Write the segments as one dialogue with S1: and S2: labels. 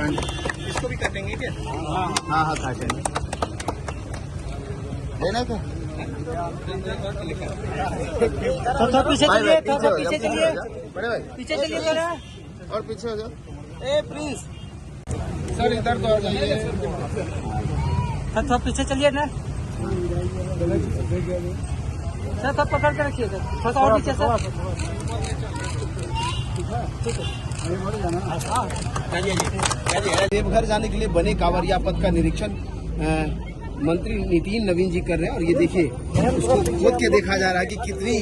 S1: इसको भी काटेंगे क्या?
S2: हाँ हाँ काटेंगे। लेना क्या?
S3: तो पीछे चलिए, तो पीछे चलिए,
S2: बड़े भाई
S3: पीछे चलिए जरा।
S2: और पीछे हो जाओ।
S3: ए प्लीज
S2: सर इधर तो आ जाइए।
S3: थोड़ा पीछे चलिए ना सर, थोड़ा पकड़ के रखिए सर, थोड़ा और नीचे सर।
S1: देवघर जाने के लिए बने कांवरिया पथ का निरीक्षण मंत्री नितिन नवीन जी कर रहे हैं। और ये देखिए उसको खोद के देखा जा रहा है कि कितनी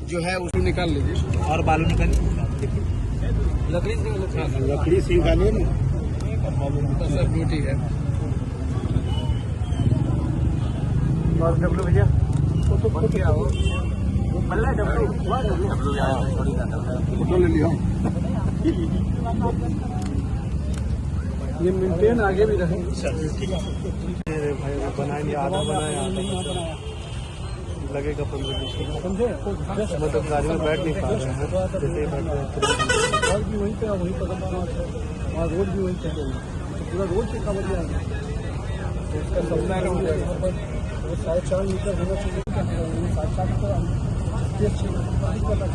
S1: जो है उसको निकाल लीजिए
S3: और बालू निकालिए,
S1: लकड़ी से निकालिए ना, सब रोटी है।
S3: और डब्लू भैया
S1: फोटो ले लिया। ये मेंटेन आगे भी रहे।
S4: भाई बनाएंगे, आधा बनाया लगेगा 15-20 मिनट, समझे? मतलब गाड़ी में बैठ नहीं पा रहे हैं, जैसे ही बैठ रहे हैं
S1: भी वहीं पे वहीं पर वहाँ रोड भी वहीं पे तो पूरा रोड से कांवरिया है। तो उसका सपना है यहाँ पर 4.5 मीटर होना चाहिए। 4.5 मीटर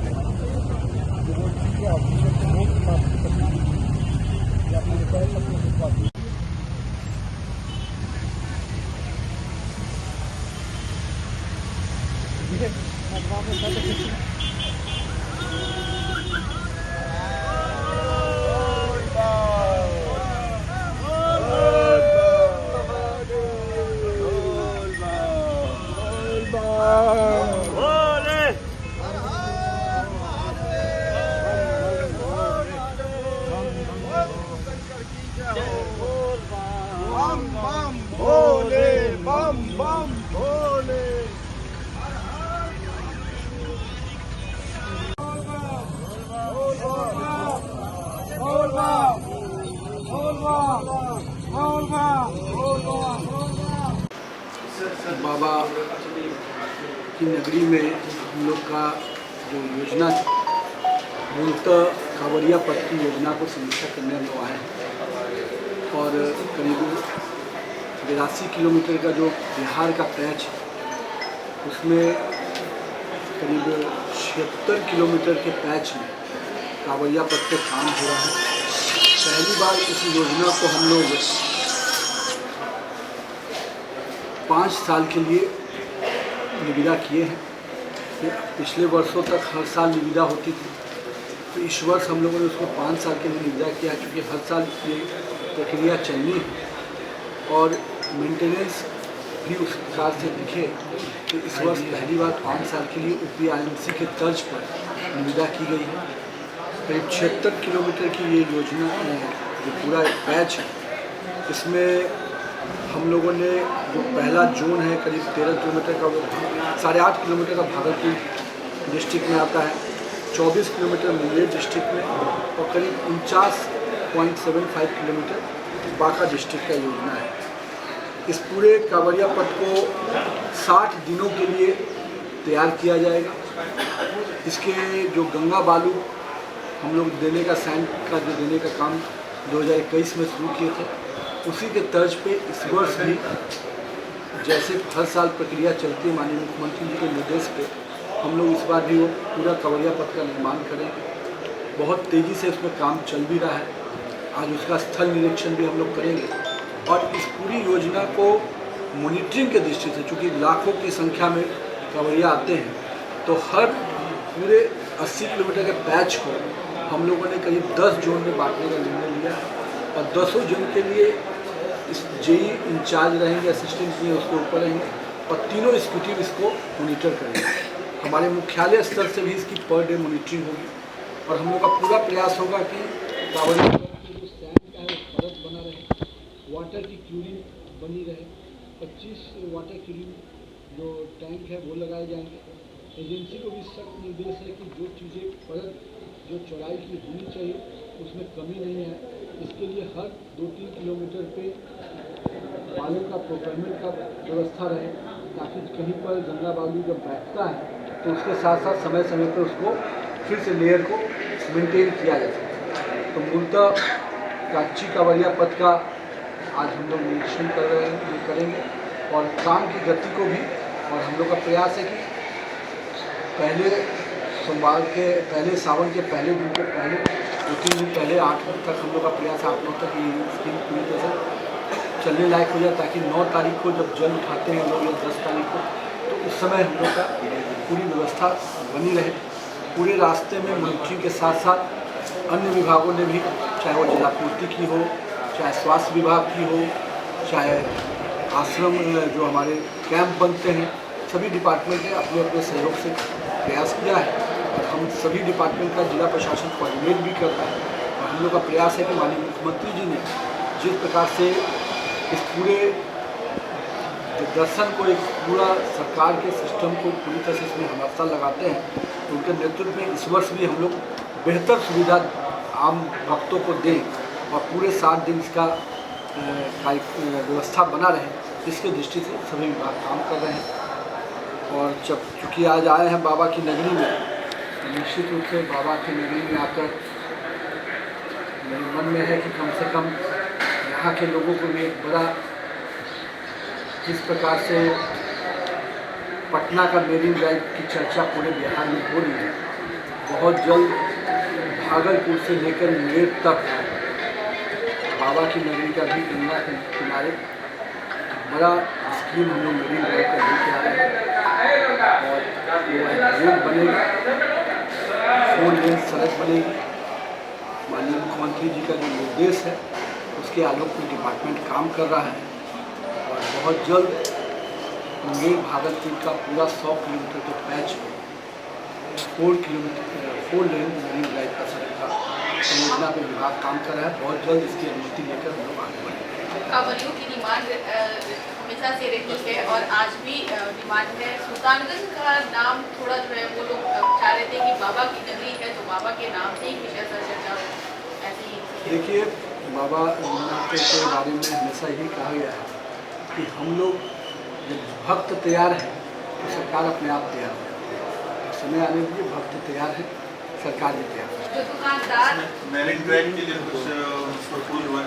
S1: बाबा की नगरी में हम लोग का जो योजना मूलतः कांवरिया पथ की योजना को समीक्षा करने हम लोग आए हैं। और करीब 82 किलोमीटर का जो बिहार का पैच है उसमें करीब 76 किलोमीटर के पैच में कांवरिया पथ पे काम हो रहा है। पहली बार इस योजना को हम लोग 5 साल के लिए निविदा किए हैं। पिछले वर्षों तक हर साल निविदा होती थी, तो इस वर्ष हम लोगों ने उसको 5 साल के लिए निविदा किया है, क्योंकि हर साल ये प्रक्रिया चलनी है और मेंटेनेंस भी उस प्रकार से दिखे। तो इस वर्ष पहली बार 5 साल के लिए OPIMC के तर्ज पर निविदा की गई है। करीब 76 किलोमीटर की ये योजना जो पूरा पैच है, इसमें हम लोगों ने जो पहला जोन है करीब 13 किलोमीटर का, 8.5 किलोमीटर का भागलपुर डिस्ट्रिक्ट में आता है, 24 किलोमीटर मुंगेर डिस्ट्रिक्ट में और करीब 49.75 किलोमीटर बांका डिस्ट्रिक्ट का योजना है। इस पूरे कांवरिया पथ को 60 दिनों के लिए तैयार किया जाएगा। इसके जो गंगा बालू हम लोग देने का सैंड का जो देने का काम 2021 में शुरू किए थे, उसी के तर्ज पे इस वर्ष भी जैसे हर साल प्रक्रिया चलती है माननीय मुख्यमंत्री जी के निर्देश पे, हम लोग इस बार भी वो पूरा कांवरिया पथ का निर्माण करेंगे। बहुत तेज़ी से उसमें काम चल भी रहा है। आज उसका स्थल निरीक्षण भी हम लोग करेंगे और इस पूरी योजना को मॉनिटरिंग के दृष्टि से, चूँकि लाखों की संख्या में कांवरिया आते हैं, तो हर पूरे 80 किलोमीटर के पैच को हम लोगों ने करीब 10 जोन में बांटने का निर्णय लिया और 10 जोन के लिए इस जेई इंचार्ज रहेंगे, असिस्टेंट जी उसके ऊपर रहेंगे और तीनों एग्जीक्यूटिव इसको मॉनिटर करेंगे। हमारे मुख्यालय स्तर से भी इसकी पर डे मॉनिटरिंग होगी और हम लोग का पूरा प्रयास होगा कि कांवरिया जो स्टैंड का है परत बना रहे, वाटर की क्यूरिंग बनी रहे, 25 वाटर क्यूरिंग जो टैंक है वो लगाए जाएंगे। एजेंसी को भी सख्त निर्देश है कि जो चीज़ें परत जो चौड़ाई की होनी चाहिए उसमें कमी नहीं है। इसके लिए हर 2-3 किलोमीटर पे बालू का प्रोक्योरमेंट का व्यवस्था रहे, ताकि कहीं पर गंगा बालू जब बैठता है तो उसके साथ साथ समय समय पर उसको फिर से लेयर को मेंटेन किया जा सके। तो मूलतः काची कांवरिया पथ का आज हम लोग निरीक्षण करेंगे और काम की गति को भी, और हम लोग का प्रयास है कि पहले सोमवार के पहले सावन के पहले दिन के पहले 2-3 दिन पहले 8 तक हम लोग का प्रयास है 8 9 तक ये स्कीम पूरी तरह से चलने लायक हो जाए, ताकि 9 तारीख को जब जल उठाते हैं लोग या 10 तारीख को, तो उस समय हम लोग का पूरी व्यवस्था बनी रहे। पूरे रास्ते में मॉनिटरिंग के साथ साथ अन्य विभागों ने भी, चाहे वो जलापूर्ति की हो, चाहे स्वास्थ्य विभाग की हो, चाहे आश्रम जो हमारे कैंप बनते हैं, सभी डिपार्टमेंट ने अपने अपने सहयोग से प्रयास किया है और हम सभी डिपार्टमेंट का जिला प्रशासन कोऑर्डिनेट भी कर रहा है। और हम लोग का प्रयास है कि माननीय मुख्यमंत्री जी ने जिस प्रकार से इस पूरे दर्शन को एक पूरा सरकार के सिस्टम को पूरी तरह से इसमें हमेशा लगाते हैं, तो उनके नेतृत्व में इस वर्ष भी हम लोग बेहतर सुविधा आम भक्तों को दें और पूरे 7 दिन इसका व्यवस्था बना रहे, इसके दृष्टि से सभी विभाग काम कर रहे हैं। और जब चूँकि आज आए हैं बाबा की नगरी में, तो निश्चित रूप से बाबा की नगरी में आकर मेरे मन में है कि कम से कम यहाँ के लोगों को भी एक बड़ा, जिस प्रकार से पटना का मेरीन ड्राइव की चर्चा पूरे बिहार में हो रही है, बहुत जल्द भागलपुर से लेकर मुंगेर तक बाबा की नगरी का भी गंगा के किनारे बड़ा स्कीम हम लोग मेरीन ड्राइव का लेके आ रहे हैं और वो रोड बनेगी, 4 लेन सड़क बनेगी। माननीय मुख्यमंत्री जी का जो निर्देश है उसके आलोक में डिपार्टमेंट काम कर रहा है और बहुत जल्द मुंगेर भागलपुर का पूरा 100 किलोमीटर के पैच को 4 लेन मेरीन ड्राइव का सड़क का परियोजना पर विभाग काम कर रहा है। बहुत जल्द इसकी अनुमति लेकर हम लोग आगे बढ़ेंगे।
S5: कांवरियों की डिमांड हमेशा से रही है और आज भी डिमांड है। सुल्तानगंज का नाम थोड़ा जो है वो लोग चाह रहे थे कि बाबा की नगरी है तो बाबा के नाम से ही विषय चर्चा ऐसे ही।
S1: देखिए, बाबा रघुनाथ के बारे में हमेशा यही कहा गया है कि हम लोग जब भक्त तैयार है तो सरकार अपने आप तैयार है। समय आने के लिए भक्त तैयार है, सरकार भी तैयार है।
S5: जो दुकानदार
S6: मेरिन ड्राइव के लिए कुछ प्रपोज हुआ